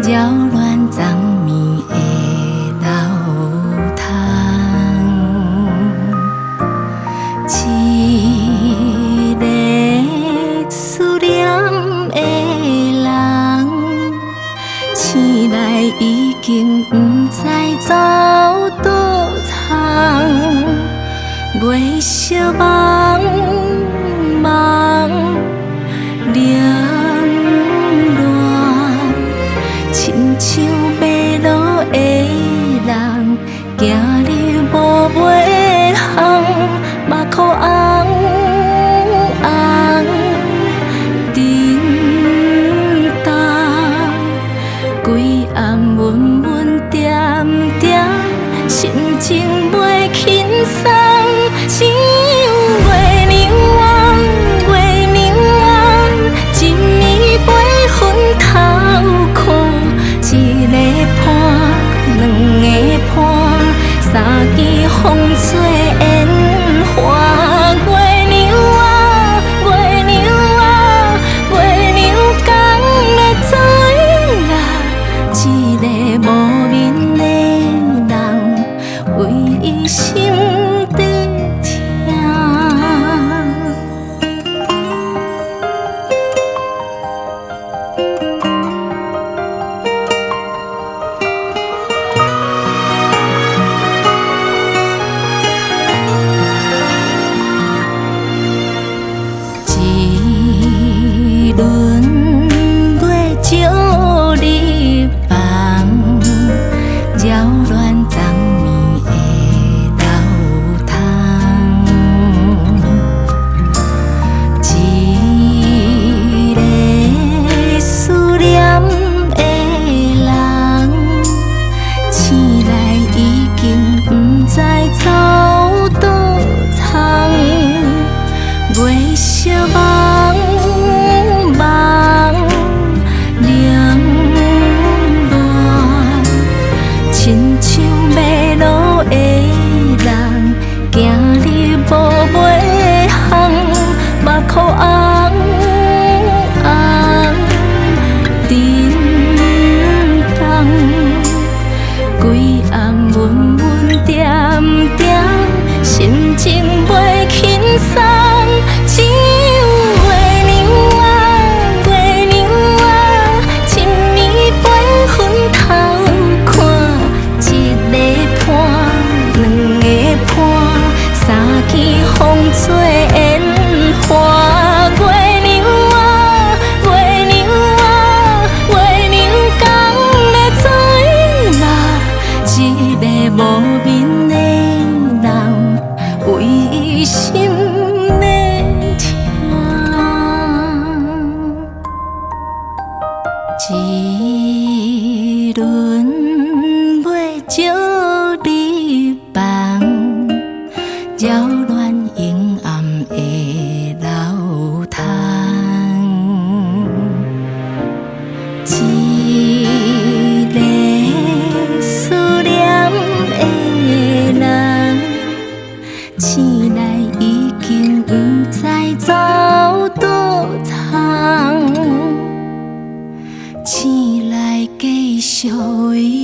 扰乱昨暝的流淌，一个思念的人，醒来已经不知走倒藏，月色茫茫，冷暖，亲像迷路的人，行入无尾巷，目眶红红，沉重，规暗闷闷点点，心情袂轻松，像月娘啊，月娘啊，一暝八分头看，一个伴，两个伴，三更风吹烟花。月娘啊，月娘啊，月娘讲要做啦，一个无面的人，为伊心在疼。一轮月照日房，扰乱昨暝的流淌。一个思念的人，醒来已经不知走倒藏，月色茫茫，冷暖，亲像迷路的人，行入无尾巷，目眶红红，沉重，规暗闷闷点点，心情袂轻松，像月娘啊，月娘啊，一暝八分头看，一个伴，两个伴，三更风吹烟花。月娘啊，月娘啊，月娘讲要做啦，一个无面的人，为伊心在疼。一轮月照日房，扰乱阴暗的流淌。一个思念的人，醒来已经不知走倒藏，醒来继续为